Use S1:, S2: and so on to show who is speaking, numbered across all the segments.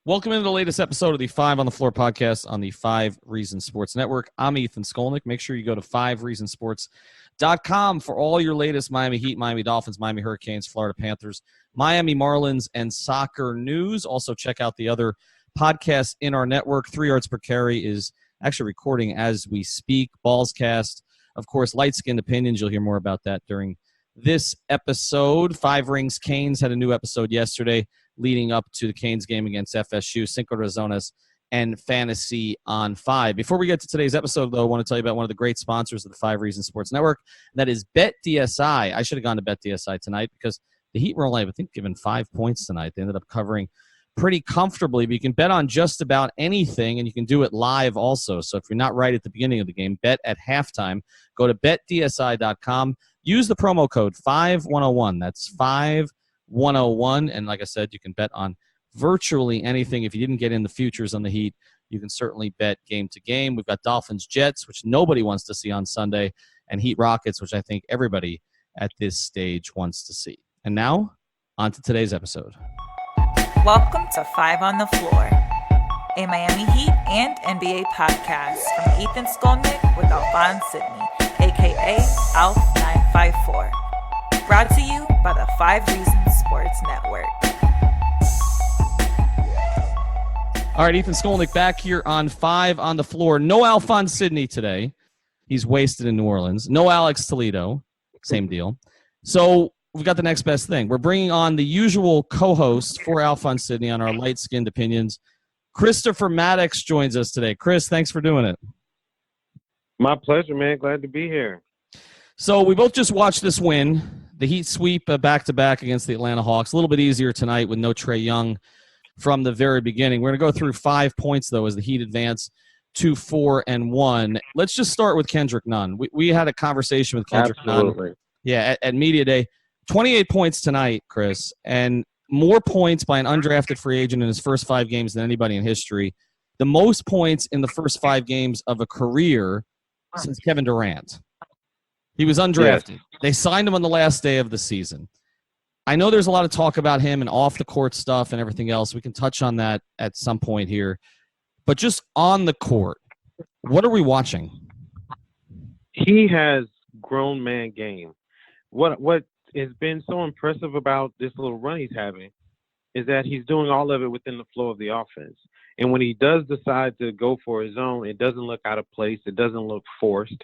S1: Welcome into the latest episode of the Five on the Floor podcast on the 5 Reasons Sports Network. I'm Ethan Skolnick. Make sure you go to 5reasonsports.com for all your latest Miami Heat, Miami Dolphins, Miami Hurricanes, Florida Panthers, Miami Marlins, and soccer news. Also, check out the other podcasts in our network. 3 Yards Per Carry is actually recording as we speak. Ballscast, of course, Light Skinned Opinions. You'll hear more about that during this episode. 5 Rings Canes had a new episode yesterday, leading up to the Canes game against FSU, Cinco Razones, and Fantasy on 5. Before we get to today's episode, though, I want to tell you about one of the great sponsors of the 5 Reasons Sports Network, and that is BetDSI. I should have gone to BetDSI tonight because the Heat were only, I think, given 5 points tonight. They ended up covering pretty comfortably, but you can bet on just about anything, and you can do it live also. So if you're not right at the beginning of the game, bet at halftime. Go to BetDSI.com. Use the promo code 5101. That's 5101. And like I said, you can bet on virtually anything. If you didn't get in the futures on the Heat, you can certainly bet game to game. We've got Dolphins Jets, which nobody wants to see on Sunday, and Heat Rockets, which I think everybody at this stage wants to see. And now, on to today's episode.
S2: Welcome to 5 on the Floor, a Miami Heat and NBA podcast from Ethan Skolnick with Alphonse Sidney, a.k.a. Alf954. Brought to you by the 5 Reasons Sports Network.
S1: All right, Ethan Skolnick back here on 5 on the Floor. No Alphonse Sidney today. He's wasted in New Orleans. No Alex Toledo. Same deal. So we've got the next best thing. We're bringing on the usual co-host for Alphonse Sidney on our light-skinned opinions. Christopher Maddox joins us today. Chris, thanks for doing it.
S3: My pleasure, man. Glad to be here.
S1: So we both just watched this win. The Heat sweep back-to-back against the Atlanta Hawks. A little bit easier tonight with no Trae Young from the very beginning. We're going to go through 5 points, though, as the Heat advance to 4-1. Let's just start with Kendrick Nunn. We had a conversation with Kendrick Nunn. Yeah, at Media Day. 28 points tonight, Chris, and more points by an undrafted free agent in his first 5 games than anybody in history. The most points in the first 5 games of a career since Kevin Durant. He was undrafted. Yes. They signed him on the last day of the season. I know there's a lot of talk about him and off-the-court stuff and everything else. We can touch on that at some point here. But just on the court, what are we watching?
S3: He has grown man game. What has been so impressive about this little run he's having is that he's doing all of it within the flow of the offense. And when he does decide to go for his own, it doesn't look out of place. It doesn't look forced.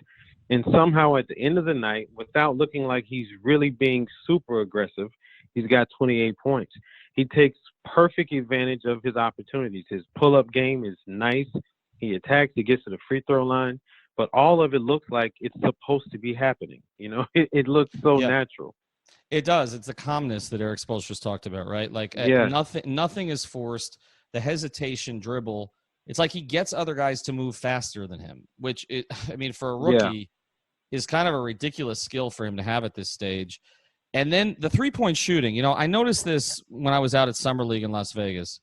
S3: And somehow at the end of the night, without looking like he's really being super aggressive, he's got 28 points. He takes perfect advantage of his opportunities. His pull-up game is nice. He attacks. He gets to the free throw line. But all of it looks like it's supposed to be happening. You know, it looks so natural.
S1: It does. It's the calmness that Eric Spoelstra's talked about, right? Like nothing is forced. The hesitation, dribble. It's like he gets other guys to move faster than him, which for a rookie is kind of a ridiculous skill for him to have at this stage. And then the 3-point shooting. You know, I noticed this when I was out at Summer League in Las Vegas.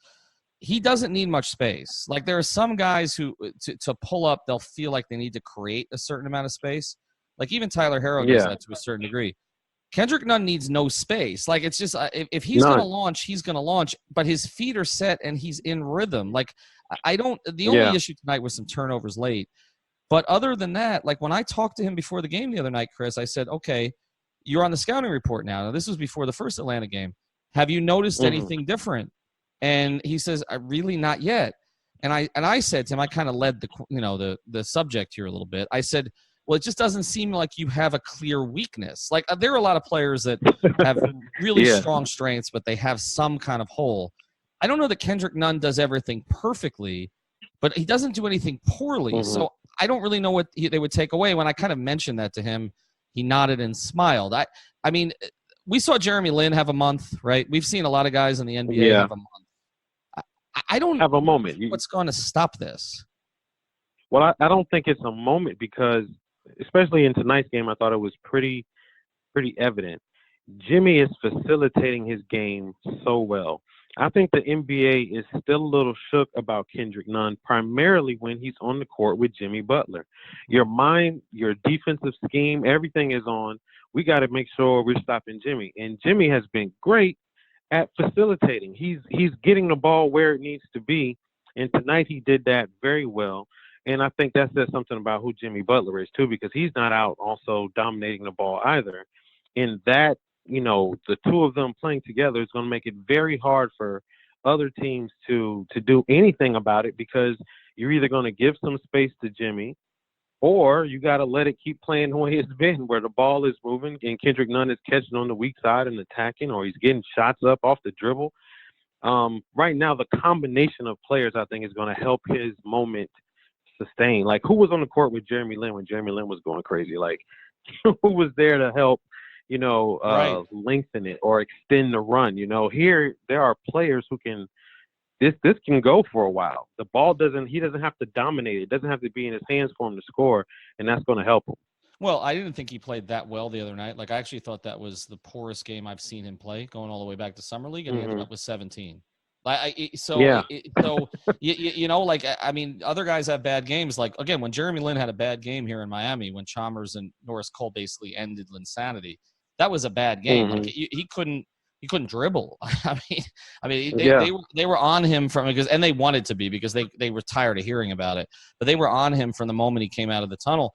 S1: He doesn't need much space. Like there are some guys who to pull up, they'll feel like they need to create a certain amount of space. Like even Tyler Herro does that to a certain degree. Kendrick Nunn needs no space. Like it's just if he's going to launch, he's going to launch. But his feet are set and he's in rhythm. Like the only issue tonight was some turnovers late. But other than that, like when I talked to him before the game the other night, Chris, I said, okay, you're on the scouting report now. Now this was before the first Atlanta game. Have you noticed anything different? And he says, really not yet. And I said to him, I kind of led the subject here a little bit. I said, well, it just doesn't seem like you have a clear weakness. Like there are a lot of players that have really strong strengths, but they have some kind of hole. I don't know that Kendrick Nunn does everything perfectly, but he doesn't do anything poorly. So I don't really know what they would take away. When I kind of mentioned that to him, he nodded and smiled. I mean, we saw Jeremy Lin have a month, right? We've seen a lot of guys in the NBA have a month. I don't
S3: have a moment.
S1: What's going to stop this?
S3: Well, I don't think it's a moment because, especially in tonight's game, I thought it was pretty evident. Jimmy is facilitating his game so well. I think the NBA is still a little shook about Kendrick Nunn, primarily when he's on the court with Jimmy Butler. Your mind, your defensive scheme, everything is on. We got to make sure we're stopping Jimmy. And Jimmy has been great at facilitating. He's getting the ball where it needs to be, and tonight he did that very well. And I think that says something about who Jimmy Butler is too, because he's not out also dominating the ball either. And that, the two of them playing together is going to make it very hard for other teams to do anything about it, because you're either going to give some space to Jimmy, or you got to let it keep playing the way it's been, where the ball is moving and Kendrick Nunn is catching on the weak side and attacking, or he's getting shots up off the dribble. Right now, the combination of players, I think, is going to help his moment sustain. Like, who was on the court with Jeremy Lin when Jeremy Lin was going crazy? Like, who was there to help,
S1: right.
S3: lengthen it or extend the run? Here there are players who can. This can go for a while. The ball he doesn't have to dominate. It doesn't have to be in his hands for him to score, and that's going to help him.
S1: Well, I didn't think he played that well the other night. Like, I actually thought that was the poorest game I've seen him play, going all the way back to Summer League, and he ended up with 17. Other guys have bad games. Like, again, when Jeremy Lin had a bad game here in Miami, when Chalmers and Norris Cole basically ended Linsanity, that was a bad game. Like, he couldn't dribble. They were on him and they wanted to be, because they were tired of hearing about it, but they were on him from the moment he came out of the tunnel.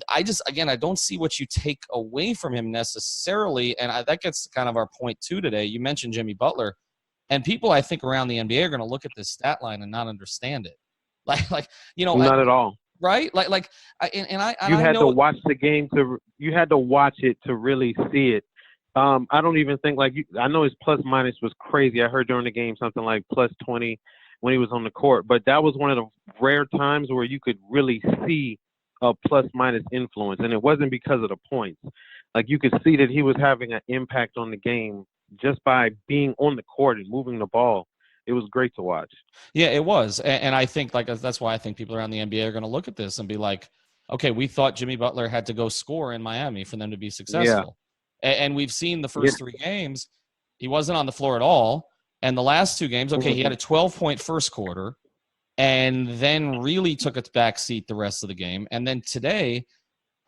S1: I don't see what you take away from him necessarily. And that gets kind of our point too today. You mentioned Jimmy Butler, and people I think around the NBA are going to look at this stat line and not understand it. Not
S3: at all.
S1: Right? You
S3: had to watch the game you had to watch it to really see it. I don't even think I know his plus minus was crazy. I heard during the game something like plus 20 when he was on the court, but that was one of the rare times where you could really see a plus minus influence, and it wasn't because of the points. Like, you could see that he was having an impact on the game just by being on the court and moving the ball. It was great to watch.
S1: Yeah, it was. And I think that's why I think people around the NBA are going to look at this and be like, okay, we thought Jimmy Butler had to go score in Miami for them to be successful. Yeah. And we've seen the first 3 games, he wasn't on the floor at all. And the last 2 games, he had a 12-point first quarter and then really took a back seat the rest of the game. And then today,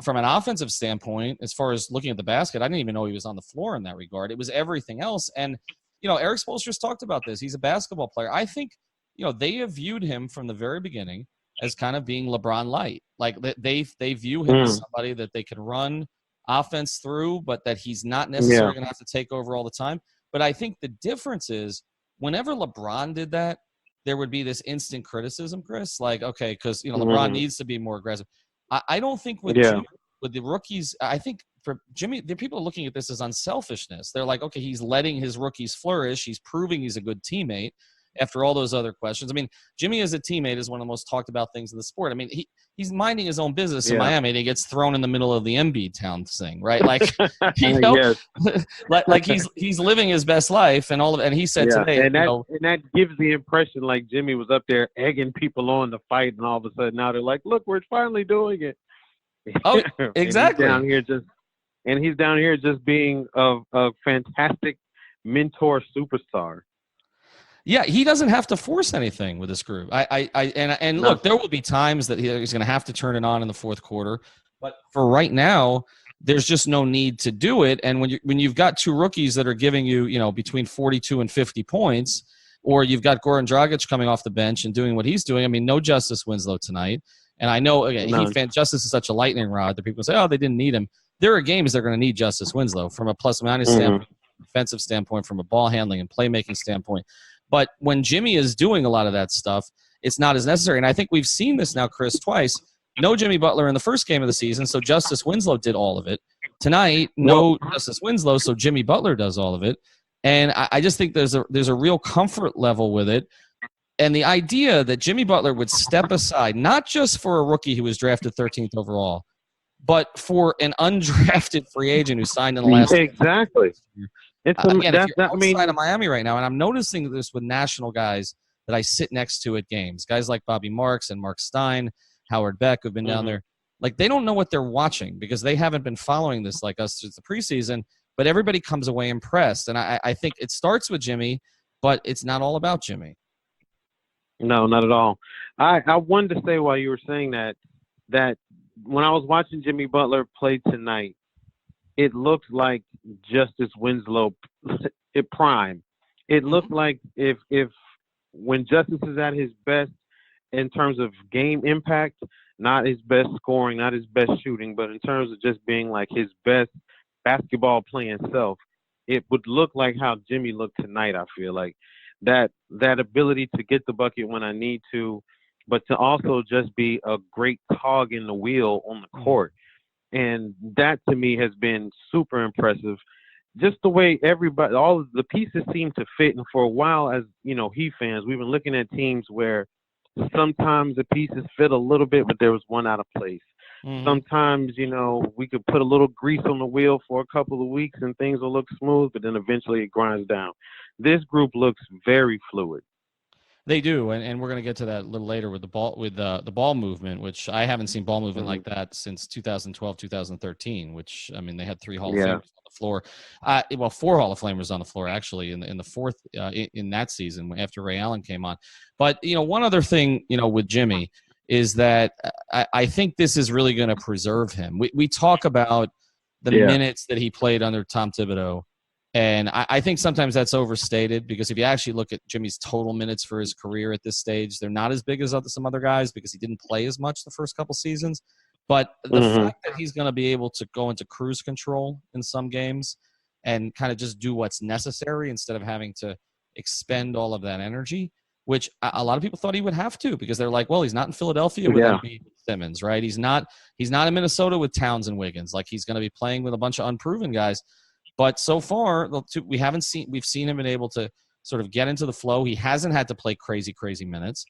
S1: from an offensive standpoint, as far as looking at the basket, I didn't even know he was on the floor in that regard. It was everything else. And, Eric Spoelstra's talked about this. He's a basketball player. I think, they have viewed him from the very beginning as kind of being LeBron light. Like, they view him as somebody that they can run offense through, but that he's not necessarily going to have to take over all the time. But I think the difference is, whenever LeBron did that, there would be this instant criticism, Chris. Like, okay, because LeBron needs to be more aggressive. I don't think with the rookies, I think for Jimmy, the people are looking at this as unselfishness. They're like, okay, he's letting his rookies flourish. He's proving he's a good teammate after all those other questions. I mean, Jimmy as a teammate is one of the most talked about things in the sport. I mean, he's minding his own business in Miami, and he gets thrown in the middle of the Embiid town thing, right? Like, like he's living his best life, and all of. And he said today,
S3: and that gives the impression like Jimmy was up there egging people on to fight, and all of a sudden now they're like, look, we're finally doing it.
S1: Oh, exactly.
S3: And he's down here just being a fantastic mentor superstar.
S1: Yeah, he doesn't have to force anything with this group. Look, there will be times that he's going to have to turn it on in the fourth quarter, but for right now, there's just no need to do it. And when you've got 2 rookies that are giving you, between 42 and 50 points, or you've got Goran Dragic coming off the bench and doing what he's doing. I mean, no Justice Winslow tonight, and I know Justice is such a lightning rod that people say, oh, they didn't need him. There are games they're going to need Justice Winslow from a plus minus standpoint, defensive standpoint, from a ball handling and playmaking standpoint. But when Jimmy is doing a lot of that stuff, it's not as necessary. And I think we've seen this now, Chris, twice. No Jimmy Butler in the first game of the season, so Justice Winslow did all of it. Tonight, no Justice Winslow, so Jimmy Butler does all of it. And I just think there's a real comfort level with it. And the idea that Jimmy Butler would step aside, not just for a rookie who was drafted 13th overall, but for an undrafted free agent who signed in the last
S3: exactly.
S1: If you're outside of Miami right now, and I'm noticing this with national guys that I sit next to at games, guys like Bobby Marks and Mark Stein, Howard Beck, who've been down there, like they don't know what they're watching because they haven't been following this like us through the preseason, but everybody comes away impressed. And I think it starts with Jimmy, but it's not all about Jimmy.
S3: No, not at all. I wanted to say while you were saying that when I was watching Jimmy Butler play tonight, it looked like Justice Winslow at prime. It looked like if when Justice is at his best in terms of game impact, not his best scoring, not his best shooting, but in terms of just being like his best basketball playing self, it would look like how Jimmy looked tonight. I feel like that ability to get the bucket when I need to, but to also just be a great cog in the wheel on the court. And that to me has been super impressive. Just the way everybody, all of the pieces seem to fit. And for a while, as you know, Heat fans, we've been looking at teams where sometimes the pieces fit a little bit, but there was one out of place. Sometimes, you know, we could put a little grease on the wheel for a couple of weeks and things will look smooth, but then eventually it grinds down. This group looks very fluid.
S1: They do, and we're going to get to that a little later with the ball movement, which I haven't seen ball movement like that since 2012, 2013. Which I mean, they had 3 Hall of Famers on the floor, 4 Hall of Famers on the floor actually in the fourth in that season after Ray Allen came on. But you know, one other thing with Jimmy is that I think this is really going to preserve him. We talk about the minutes that he played under Tom Thibodeau. And I think sometimes that's overstated because if you actually look at Jimmy's total minutes for his career at this stage, they're not as big as some other guys because he didn't play as much the first couple seasons. But the fact that he's going to be able to go into cruise control in some games and kind of just do what's necessary instead of having to expend all of that energy, which a lot of people thought he would have to because they're like, well, he's not in Philadelphia with Embiid and Simmons, right? He's not in Minnesota with Towns and Wiggins. Like he's going to be playing with a bunch of unproven guys. But so far, we've seen him been able to sort of get into the flow. He hasn't had to play crazy minutes.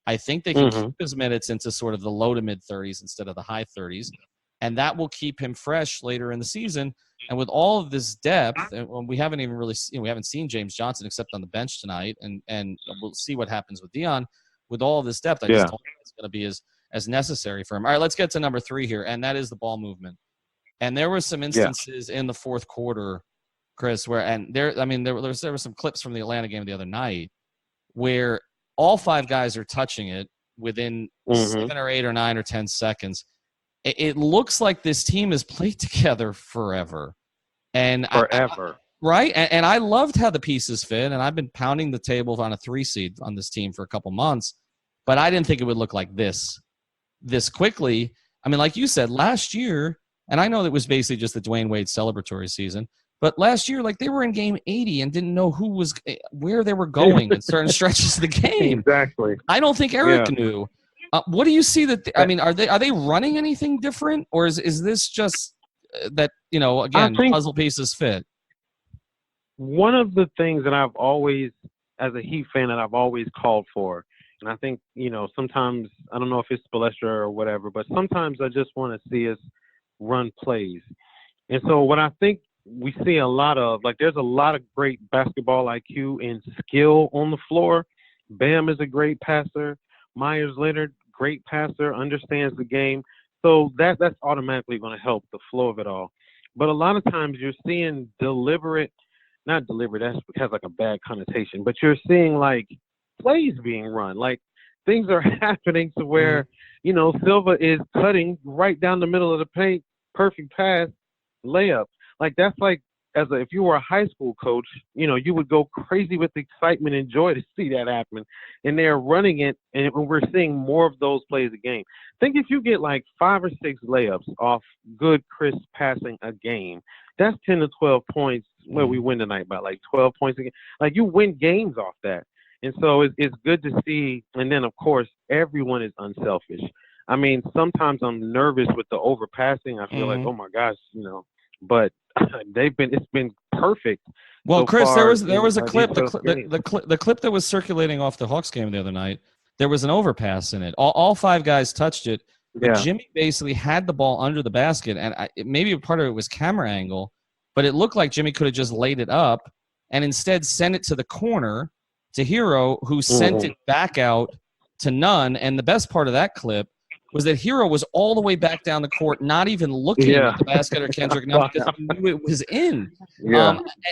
S1: I think they can keep his minutes into sort of the low to mid 30s instead of the high 30s, and that will keep him fresh later in the season. And with all of this depth, and we haven't even really we haven't seen James Johnson except on the bench tonight, and we'll see what happens with Dion. With all of this depth, I just don't think it's going to be as necessary for him. All right, let's get to number 3 here, and that is the ball movement. And there were some instances in the fourth quarter, Chris, where there were some clips from the Atlanta game the other night where all 5 guys are touching it within 7 or 8 or 9 or 10 seconds. It looks like this team has played together forever. And right? And I loved how the pieces fit, and I've been pounding the table on a 3 seed on this team for a couple months, but I didn't think it would look like this quickly. I mean, like you said, last year, and I know that was basically just the Dwayne Wade celebratory season, but last year, like they were in game 80 and didn't know where they were going in certain stretches of the game.
S3: Exactly.
S1: I don't think Eric knew. What do you see that? Are they running anything different, or is this just that again puzzle pieces fit?
S3: One of the things that I've always, as a Heat fan, that I've always called for, and I think sometimes I don't know if it's Spolstra or whatever, but sometimes I just want to see us run plays. And so what I think we see a lot of, like there's a lot of great basketball IQ and skill on the floor. Bam is a great passer. Myers Leonard, great passer, understands the game. So that's automatically going to help the flow of it all. But a lot of times you're seeing not deliberate, that has like a bad connotation, but you're seeing like plays being run. Like things are happening to where, Silva is cutting right down the middle of the paint, perfect pass, layup. Like that's like, if you were a high school coach, you would go crazy with excitement and joy to see that happen. And they're running it, and we're seeing more of those plays a game. Think if you get like 5 or 6 layups off good, crisp passing a game, that's 10 to 12 points where we win tonight by like 12 points a game. Like you win games off that. And so it's good to see. And then, of course, everyone is unselfish. I mean, sometimes I'm nervous with the overpassing. I feel like, oh my gosh, but it's been perfect.
S1: Well,
S3: so
S1: Chris,
S3: far
S1: there was a clip, the clip that was circulating off the Hawks game the other night. There was an overpass in it. All 5 guys touched it. But Jimmy basically had the ball under the basket, and maybe part of it was camera angle, but it looked like Jimmy could have just laid it up and instead sent it to the corner to Herro, who sent it back out to Nunn. And the best part of that clip was that Herro was all the way back down the court, not even looking at the basket or Kendrick Nunn because he knew it was in.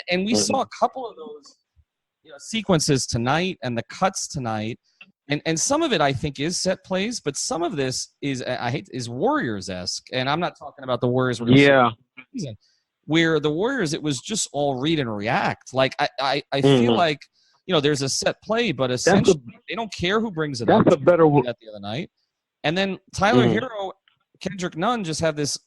S1: And we saw a couple of those sequences tonight and the cuts tonight. And some of it, I think, is set plays, but some of this is Warriors-esque. And I'm not talking about the Warriors. Season. where the Warriors, it was just all read and react. Like I feel like, there's a set play, but essentially they don't care who brings it up.
S3: That's a better
S1: word. That the other night. And then Tyler Herro, Kendrick Nunn just have this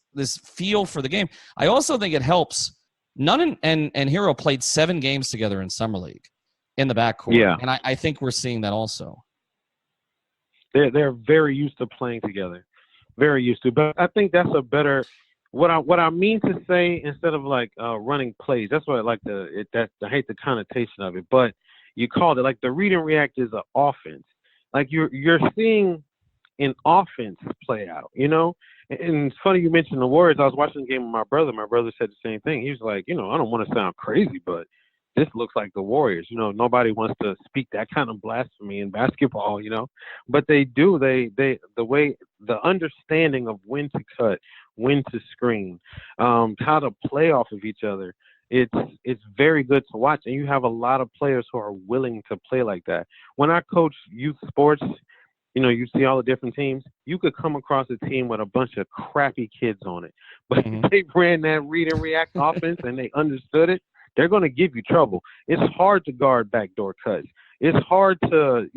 S1: feel for the game. I also think it helps. Nunn and Herro played 7 games together in Summer League in the backcourt.
S3: Yeah.
S1: And I think we're seeing that also.
S3: They're very used to playing together. Very used to. But I think that's a better what I mean to say, instead of like running plays. That's what I like I hate the connotation of it, but you called it like the read and react is an offense. Like you're seeing an offense play out, And it's funny you mentioned the Warriors. I was watching the game with my brother. My brother said the same thing. He was like, I don't want to sound crazy, but this looks like the Warriors. Nobody wants to speak that kind of blasphemy in basketball, but they do. The understanding of when to cut, when to screen, how to play off of each other. It's very good to watch, and you have a lot of players who are willing to play like that. When I coach youth sports, you see all the different teams. You could come across a team with a bunch of crappy kids on it, but if they ran that read and react offense and they understood it, they're going to give you trouble. It's hard to guard backdoor cuts. It's hard to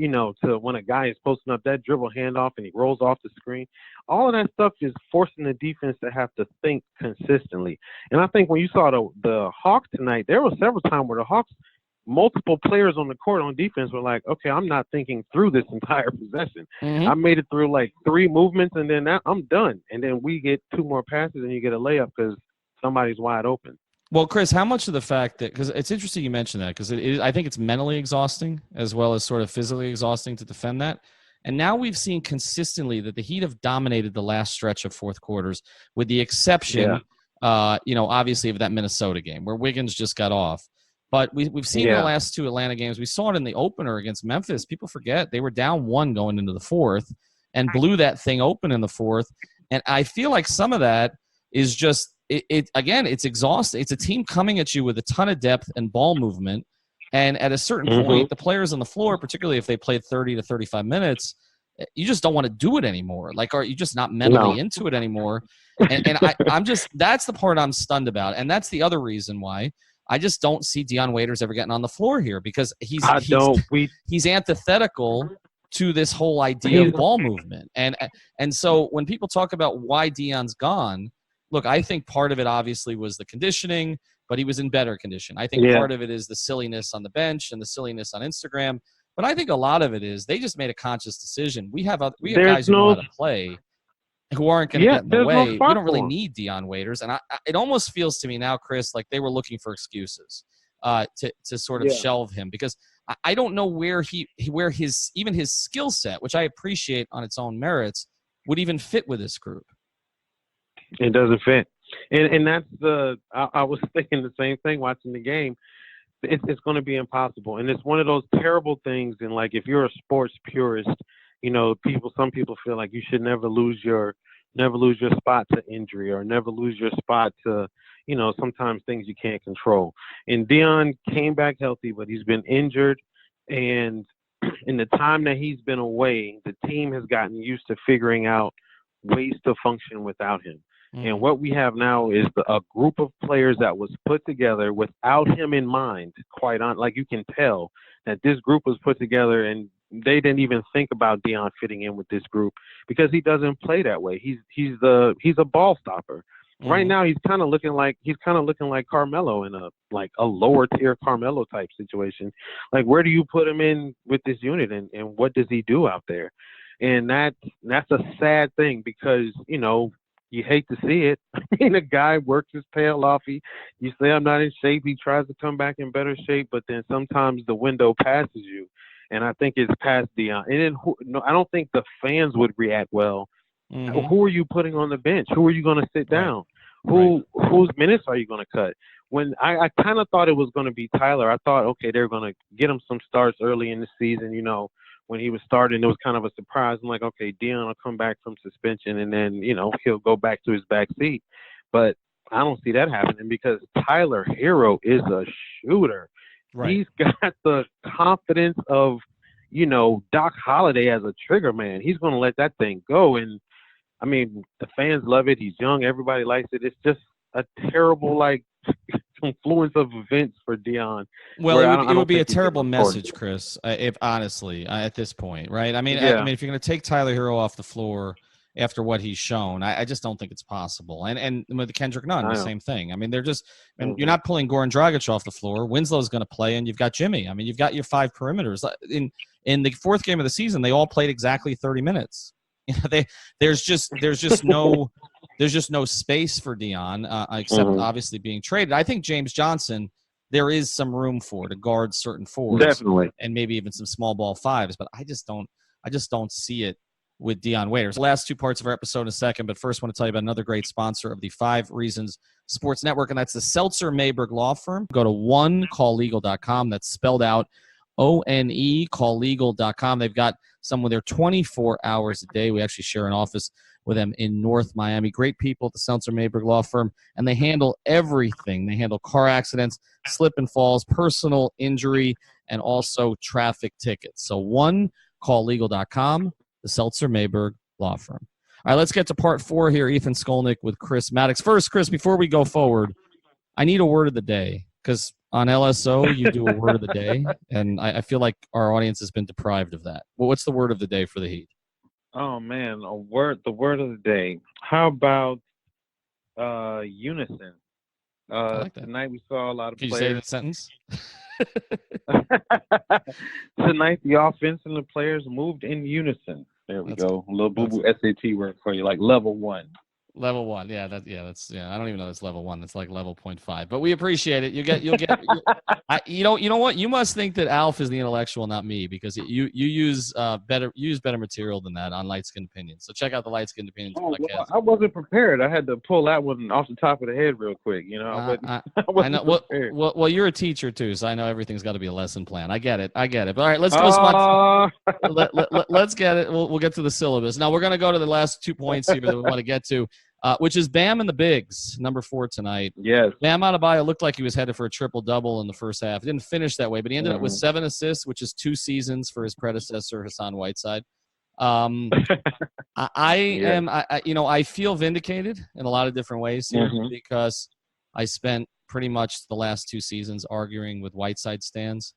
S3: when a guy is posting up that dribble handoff and he rolls off the screen. All of that stuff is forcing the defense to have to think consistently. And I think when you saw the Hawks tonight, there were several times where the Hawks, multiple players on the court on defense were like, okay, I'm not thinking through this entire possession. I made it through like 3 movements, and then I'm done. And then we get 2 more passes, and you get a layup because somebody's wide open.
S1: Well, Chris, how much of the fact that – because it's interesting you mentioned that, because I think it's mentally exhausting as well as sort of physically exhausting to defend that. And now we've seen consistently that the Heat have dominated the last stretch of fourth quarters, with the exception, obviously of that Minnesota game where Wiggins just got off. But we've seen in the last 2 Atlanta games. We saw it in the opener against Memphis. People forget they were down 1 going into the fourth and blew that thing open in the fourth. And I feel like some of that is just it's exhausting. It's a team coming at you with a ton of depth and ball movement. And at a certain point, the players on the floor, particularly if they played 30 to 35 minutes, you just don't want to do it anymore. Like, are you just not mentally into it anymore? And I'm just – that's the part I'm stunned about. And that's the other reason why I just don't see Dion Waiters ever getting on the floor here, because he's antithetical to this whole idea of ball movement. And so when people talk about why Dion's gone, look, I think part of it obviously was the conditioning, but he was in better condition. I think part of it is the silliness on the bench and the silliness on Instagram. But I think a lot of it is they just made a conscious decision. We have guys who know how to play who aren't going to get in the way. We don't really need Dion Waiters. And it almost feels to me now, Chris, like they were looking for excuses to sort of shelve him, because I don't know where his skill set, which I appreciate on its own merits, would even fit with this group.
S3: It doesn't fit. And that's I was thinking the same thing watching the game. It's going to be impossible. And it's one of those terrible things. And like, if you're a sports purist, some people feel like you should never lose your spot to injury, or never lose your spot to, sometimes things you can't control. And Dion came back healthy, but he's been injured. And in the time that he's been away, the team has gotten used to figuring out ways to function without him. And what we have now is a group of players that was put together without him in mind. Like, you can tell that this group was put together and they didn't even think about Dion fitting in with this group, because he doesn't play that way. He's a ball stopper. Right now he's kind of looking like Carmelo in a lower tier Carmelo type situation. Like, where do you put him in with this unit, and what does he do out there? And that's a sad thing, because you hate to see it. I mean, a guy works his tail off. You say, I'm not in shape. He tries to come back in better shape, but then sometimes the window passes you. And I think it's past Dion. And then I don't think the fans would react well. Who are you putting on the bench? Who are you going to sit down? Whose minutes are you going to cut? When I kind of thought it was going to be Tyler. I thought, okay, they're going to get him some starts early in the season. When he was starting, it was kind of a surprise. I'm like, okay, Dion will come back from suspension, and then, he'll go back to his back seat. But I don't see that happening, because Tyler Herro is a shooter. Right. He's got the confidence of, Doc Holliday as a trigger man. He's going to let that thing go. And, I mean, the fans love it. He's young. Everybody likes it. It's just a terrible like confluence of events for Dion.
S1: Well, it would be a terrible message, Chris. If honestly, at this point, right? I mean, if you're going to take Tyler Herro off the floor after what he's shown, I just don't think it's possible. And with Kendrick Nunn, the same thing. I mean, they're just and you're not pulling Goran Dragic off the floor. Winslow's going to play, and you've got Jimmy. I mean, you've got your 5 perimeters. In the fourth game of the season, they all played exactly 30 minutes. You know, there's just no space for Dion except obviously being traded. I think James Johnson, there is some room to guard certain fours,
S3: definitely,
S1: and maybe even some small ball 5s. But I just don't see it with Dion Waiters. Last 2 parts of our episode in a second, but first I want to tell you about another great sponsor of the 5 Reasons Sports Network, and that's the Seltzer Mayberg Law Firm. Go to onecalllegal.com. That's spelled out ONE, calllegal.com. They've got someone there 24 hours a day. We actually share an office with them in North Miami. Great people at the Seltzer Mayberg Law Firm, and they handle everything. They handle car accidents, slip and falls, personal injury, and also traffic tickets. So onecalllegal.com, the Seltzer Mayberg Law Firm. All right, let's get to part 4 here. Ethan Skolnick with Chris Maddox. First, Chris, before we go forward, I need a word of the day because on LSO you do a word of the day, and I feel like our audience has been deprived of that. Well, what's the word of the day for the Heat?
S3: Oh man, the word of the day. How about unison?
S1: I like that.
S3: Tonight we saw a lot of
S1: Can
S3: players.
S1: you say that sentence?
S3: Tonight the offense and the players moved in unison. There we go. A little boo-boo SAT word for you, like level 1.
S1: Level 1, yeah, I don't even know that's level 1. That's like level 0.5. But we appreciate it. You'll get. You know what? You must think that Alf is the intellectual, not me, because you use better material than that on Light Skin Opinions. So check out the Light Skin Opinions podcast. Well,
S3: I wasn't prepared. I had to pull that one off the top of the head real quick. You know, I wasn't prepared.
S1: Well, you're a teacher too, so I know everything's got to be a lesson plan. I get it. But all right, let's go. Let's get it. We'll get to the syllabus. Now we're going to go to the last 2 points here that we want to get to. Which is Bam and the Bigs, number 4 tonight.
S3: Yes.
S1: Bam Adebayo looked like he was headed for a triple-double in the first half. It didn't finish that way, but he ended up with 7 assists, which is 2 seasons for his predecessor, Hassan Whiteside. I feel vindicated in a lot of different ways here because I spent pretty much the last 2 seasons arguing with Whiteside stans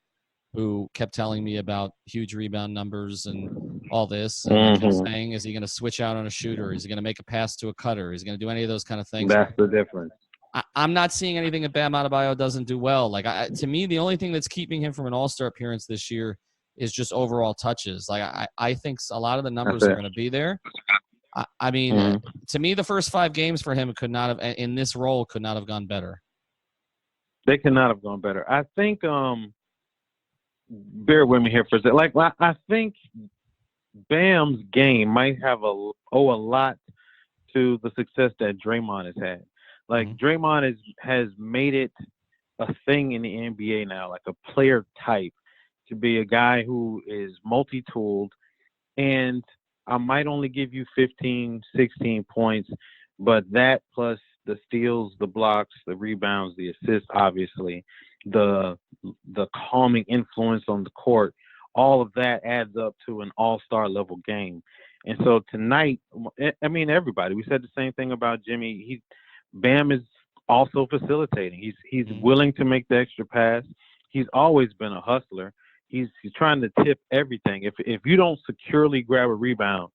S1: who kept telling me about huge rebound numbers and all this. And I kept saying, is he going to switch out on a shooter? Is he going to make a pass to a cutter? Is he going to do any of those kind of things?
S3: That's the difference.
S1: I'm not seeing anything that Bam Adebayo doesn't do well. Like to me, the only thing that's keeping him from an all-star appearance this year is just overall touches. Like I think a lot of the numbers are going to be there. I mean, to me, the first 5 games for him could not have, in this role, could not have gone better.
S3: They could not have gone better. I think, bear with me here for a second. Like, I think Bam's game might have owe a lot to the success that Draymond has had. Like, Draymond has made it a thing in the NBA now, like a player type, to be a guy who is multi-tooled. And I might only give you 15, 16 points, but that plus the steals, the blocks, the rebounds, the assists, obviously, the calming influence on the court, all of that adds up to an all-star level game. And so tonight, I mean, everybody, we said the same thing about Jimmy. Bam is also facilitating. He's willing to make the extra pass. He's always been a hustler. He's trying to tip everything. If you don't securely grab a rebound,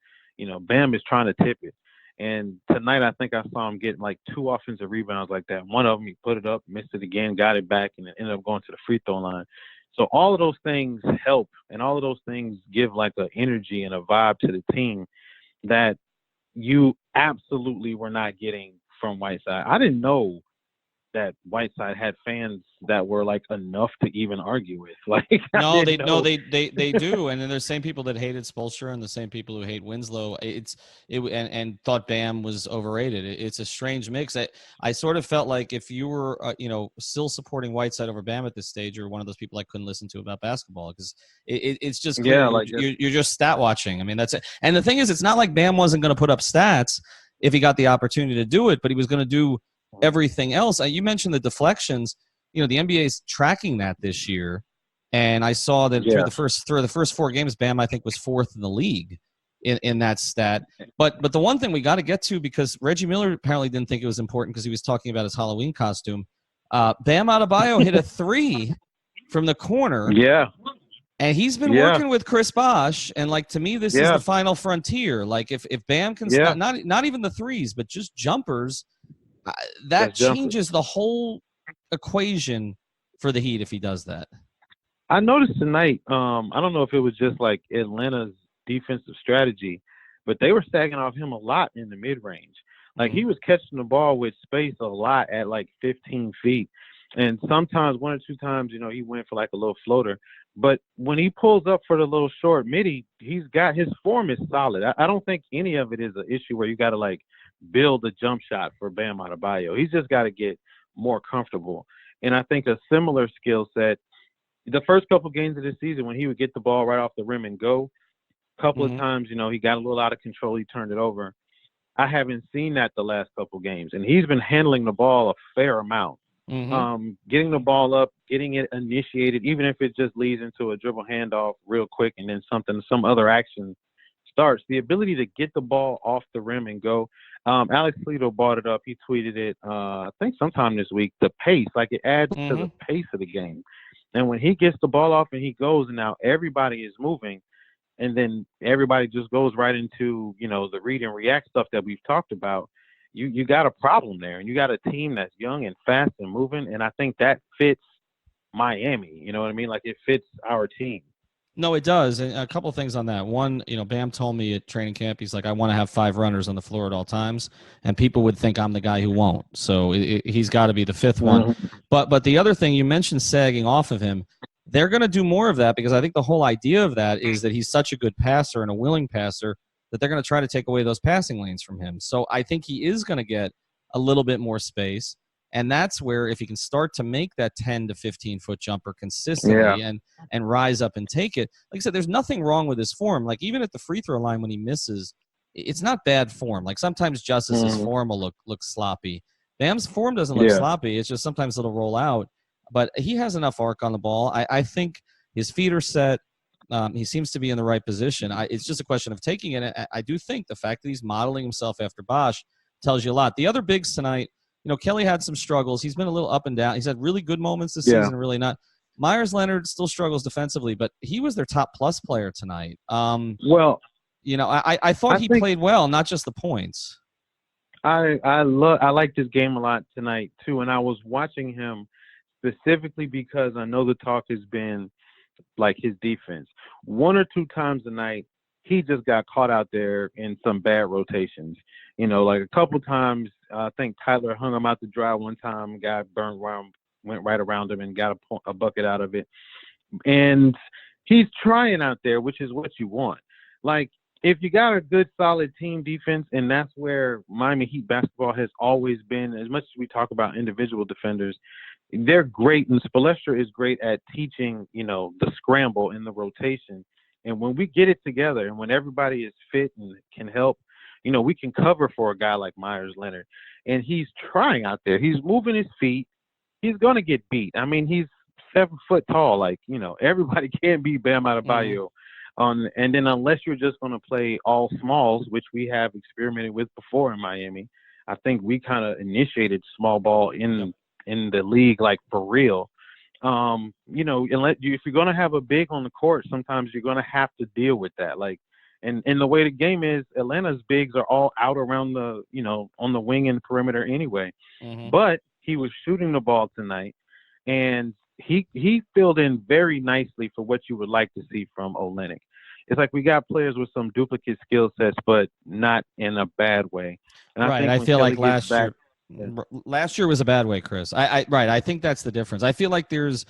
S3: Bam is trying to tip it. And tonight, I think I saw him get like 2 offensive rebounds like that. One of them, he put it up, missed it again, got it back, and it ended up going to the free throw line. So all of those things help, and all of those things give like an energy and a vibe to the team that you absolutely were not getting from Whiteside. I didn't know that Whiteside had fans that were like enough to even argue with. Like,
S1: they do, and then there's the same people that hated Spoelstra and the same people who hate Winslow. And thought Bam was overrated. It's a strange mix. I sort of felt like if you were still supporting Whiteside over Bam at this stage, you're one of those people I couldn't listen to about basketball because it's just clear. You're just stat watching. I mean, that's it. And the thing is, it's not like Bam wasn't going to put up stats if he got the opportunity to do it, but he was going to do everything else. You mentioned the deflections. The NBA is tracking that this year, and I saw that through the first 4 games, Bam I think was 4th in the league in that stat. But the one thing we got to get to, because Reggie Miller apparently didn't think it was important because he was talking about his Halloween costume. Bam Adebayo hit a 3 from the corner.
S3: Yeah.
S1: And he's been working with Chris Bosh, and like to me, this is the final frontier. Like if Bam can not even the threes, but just jumpers, that changes the whole equation for the Heat if he does that.
S3: I noticed tonight. I don't know if it was just like Atlanta's defensive strategy, but they were sagging off him a lot in the mid range. Like he was catching the ball with space a lot at like 15 feet. And sometimes 1 or 2 times, you know, he went for like a little floater. But when he pulls up for the little short midi, he's got his form is solid. I don't think any of it is an issue where you got to like build a jump shot for Bam Adebayo. He's just got to get more comfortable. And I think a similar skill set, the first couple games of the season when he would get the ball right off the rim and go, a couple of times, you know, he got a little out of control. He turned it over. I haven't seen that the last couple games. And he's been handling the ball a fair amount. Getting the ball up, getting it initiated, even if it just leads into a dribble handoff real quick and then some other action starts. The ability to get the ball off the rim and go. Alex Leto brought it up. He tweeted it, I think sometime this week. The pace, like it adds to the pace of the game. And when he gets the ball off and he goes, and now everybody is moving, and then everybody just goes right into, you know, the read and react stuff that we've talked about. You got a problem there, and you got a team that's young and fast and moving, and I think that fits Miami. You know what I mean? Like it fits our team.
S1: No, it does. And a couple of things on that. One, you know, Bam told me at training camp, he's like, I want to have 5 runners on the floor at all times, and people would think I'm the guy who won't. So he's got to be the 5th one. But the other thing, you mentioned sagging off of him. They're going to do more of that because I think the whole idea of that is that he's such a good passer and a willing passer that they're going to try to take away those passing lanes from him. So I think he is going to get a little bit more space. And that's where if he can start to make that 10 to 15-foot jumper consistently and rise up and take it, like I said, there's nothing wrong with his form. Like even at the free throw line when he misses, it's not bad form. Like sometimes Justice's form will look sloppy. Bam's form doesn't look sloppy. It's just sometimes it'll roll out. But he has enough arc on the ball. I think his feet are set. He seems to be in the right position. It's just a question of taking it. I do think the fact that he's modeling himself after Bosh tells you a lot. The other bigs tonight, you know, Kelly had some struggles. He's been a little up and down. He's had really good moments this season, really not. Myers Leonard still struggles defensively, but he was their top plus player tonight.
S3: Well,
S1: you know, I thought he played well, not just the points.
S3: I like this game a lot tonight too, and I was watching him specifically because I know the talk has been like his defense. 1 or 2 times a night, he just got caught out there in some bad rotations. You know, like a couple times, I think Tyler hung him out to dry one time, got burned around, went right around him and got a bucket out of it. And he's trying out there, which is what you want. Like, if you got a good, solid team defense, and that's where Miami Heat basketball has always been, as much as we talk about individual defenders, they're great, and Spoelstra is great at teaching, you know, the scramble and the rotation. And when we get it together and when everybody is fit and can help, you know, we can cover for a guy like Myers Leonard. And he's trying out there. He's moving his feet. He's going to get beat. I mean, he's 7 foot tall. Like, you know, everybody can't beat Bam Adebayo. And then unless you're just going to play all smalls, which we have experimented with before in Miami, I think we kind of initiated small ball in the league, like for real. You know, if you're going to have a big on the court, sometimes you're going to have to deal with that. Like, and the way the game is, Atlanta's bigs are all out around the, you know, on the wing and perimeter anyway. But he was shooting the ball tonight, and he filled in very nicely for what you would like to see from Olynyk. It's like we got players with some duplicate skill sets, but not in a bad way. And
S1: I feel like last year was a bad way, Chris. I think that's the difference. I feel like there's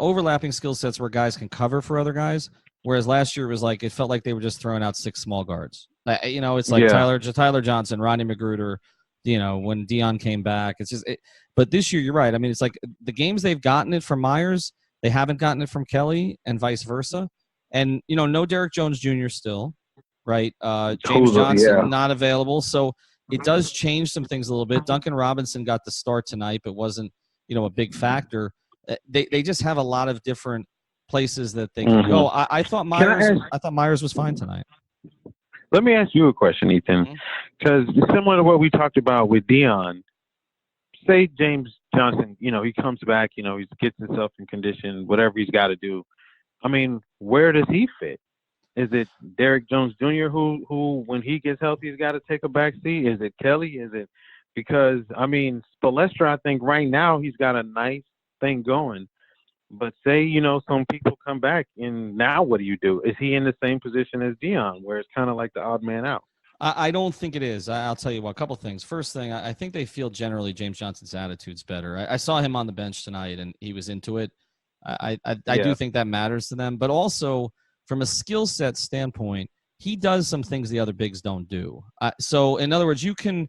S1: overlapping skill sets where guys can cover for other guys, whereas last year was like it felt like they were just throwing out 6 small guards. You know, it's like Tyler Johnson, Rodney Magruder. You know, when Dion came back, it's just. But this year, you're right. I mean, it's like the games they've gotten it from Myers, they haven't gotten it from Kelly, and vice versa. And you know, no Derek Jones Jr. still, right? James Johnson not available, so it does change some things a little bit. Duncan Robinson got the start tonight, but wasn't, you know, a big factor. They just have a lot of different places that they can go. I thought Myers was fine tonight.
S3: Let me ask you a question, Ethan, because similar to what we talked about with Dion, say James Johnson, he comes back, he gets himself in condition, whatever he's got to do. I mean, where does he fit? Is it Derrick Jones Jr. who when he gets healthy, he's got to take a back seat? Is it Kelly? Is it because Spoelstra, I think right now he's got a nice thing going. But say, some people come back, and now what do you do? Is he in the same position as Dion, where it's kind of like the odd man out?
S1: I don't think it is. I'll tell you what, a couple things. First thing, I think they feel generally James Johnson's attitude's better. I saw him on the bench tonight, and he was into it. I do think that matters to them. But also, from a skill set standpoint, he does some things the other bigs don't do. So, in other words, you can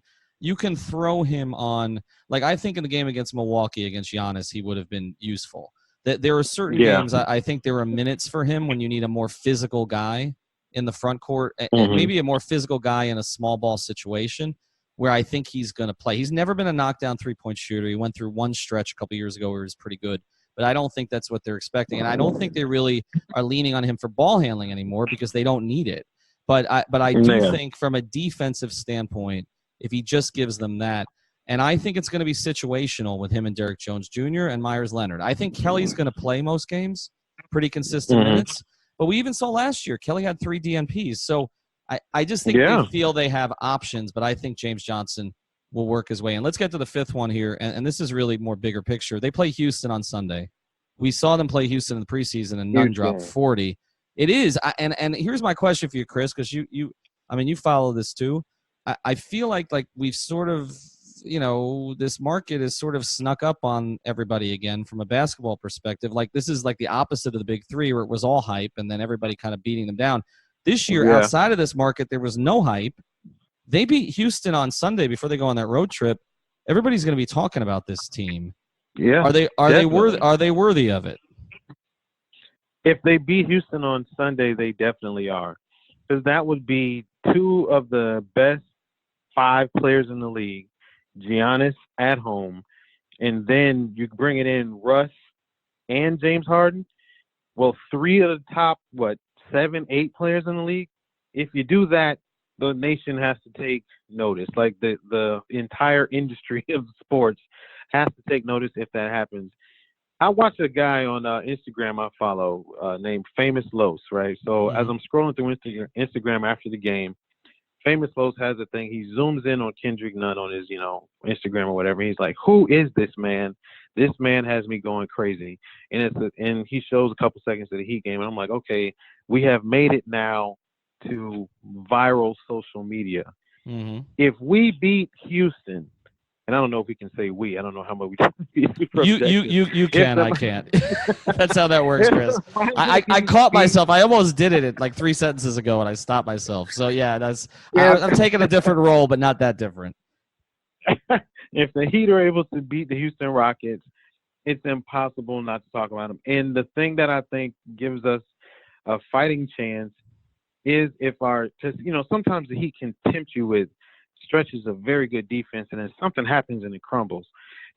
S1: throw him on. Like, I think in the game against Milwaukee, against Giannis, he would have been useful. There are certain games, I think there are minutes for him when you need a more physical guy in the front court, and maybe a more physical guy in a small ball situation where I think he's going to play. He's never been a knockdown three-point shooter. He went through one stretch a couple years ago where he was pretty good, but I don't think that's what they're expecting, and I don't think they really are leaning on him for ball handling anymore because they don't need it. But I do think from a defensive standpoint, if he just gives them that, and I think it's going to be situational with him and Derrick Jones Jr. and Myers Leonard. I think Kelly's going to play most games, pretty consistent minutes. But we even saw last year, Kelly had 3 DNPs. So I just think they feel they have options, but I think James Johnson will work his way in. Let's get to the fifth one here, and this is really more bigger picture. They play Houston on Sunday. We saw them play Houston in the preseason, and Nunn dropped 40. It is, and here's my question for you, Chris, because you follow this too. I feel like we've sort of, this market is sort of snuck up on everybody again from a basketball perspective. Like, this is like the opposite of the big three where it was all hype and then everybody kind of beating them down. This year, outside of this market, there was no hype. They beat Houston on Sunday before they go on that road trip. Everybody's going to be talking about this team.
S3: Yeah.
S1: Are they worthy of it?
S3: If they beat Houston on Sunday, they definitely are. Because that would be 2 of the best 5 players in the league. Giannis at home, and then you bring it in Russ and James Harden. Well, 3 of the top 7, 8 players in the league. If you do that, the nation has to take notice. Like the entire industry of sports has to take notice if that happens. I watch a guy on Instagram I follow named Famous Los, right? So as I'm scrolling through Instagram after the game, Famous Los has a thing. He zooms in on Kendrick Nunn on his, Instagram or whatever. He's like, "Who is this man? This man has me going crazy." And he shows a couple seconds of the Heat game, and I'm like, okay, we have made it now to viral social media. If we beat Houston, and I don't know if we can say we. I don't know how much we.
S1: You can. I can't. That's how that works, Chris. I caught myself. I almost did it like 3 sentences ago, and I stopped myself. So yeah, I'm taking a different role, but not that different.
S3: If the Heat are able to beat the Houston Rockets, it's impossible not to talk about them. And the thing that I think gives us a fighting chance is because sometimes the Heat can tempt you with stretches of very good defense, and then something happens and it crumbles.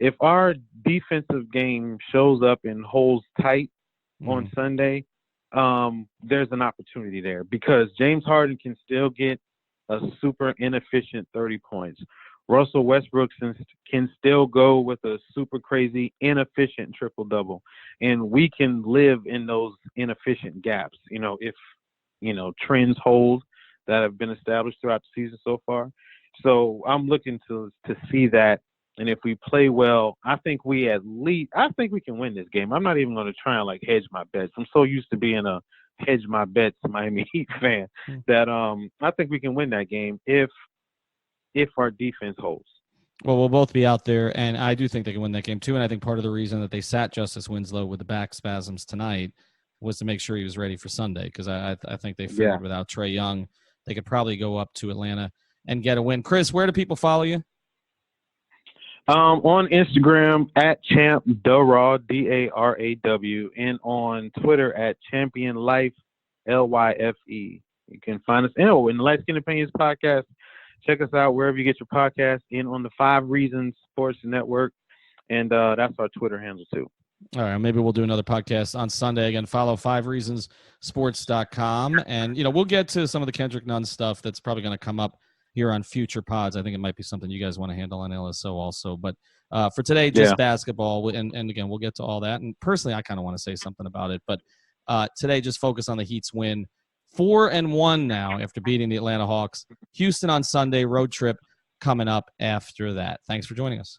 S3: If our defensive game shows up and holds tight on Sunday, there's an opportunity there because James Harden can still get a super inefficient 30 points. Russell Westbrook can still go with a super crazy inefficient triple-double, and we can live in those inefficient gaps, if trends hold that have been established throughout the season so far. So I'm looking to see that, and if we play well, I think we can win this game. I'm not even going to try and hedge my bets. I'm so used to being a hedge my bets Miami Heat fan that I think we can win that game if our defense holds.
S1: Well, we'll both be out there, and I do think they can win that game too. And I think part of the reason that they sat Justice Winslow with the back spasms tonight was to make sure he was ready for Sunday, because I think they figured without Trae Young, they could probably go up to Atlanta and get a win. Chris, where do people follow you?
S3: On Instagram at ChampDaraw, DARAW, and on Twitter at ChampionLife, LYFE. You can find us in the Light Skin Opinions podcast. Check us out wherever you get your podcast, and on the 5 Reasons Sports Network, and that's our Twitter handle too.
S1: All right, maybe we'll do another podcast on Sunday. Again, follow 5reasonsports.com. And, we'll get to some of the Kendrick Nunn stuff that's probably going to come up here on future pods. I think it might be something you guys want to handle on LSO also. But for today, just basketball. And again, we'll get to all that. And personally, I kind of want to say something about it. But today, just focus on the Heat's win. 4-1 now after beating the Atlanta Hawks. Houston on Sunday, road trip coming up after that. Thanks for joining us.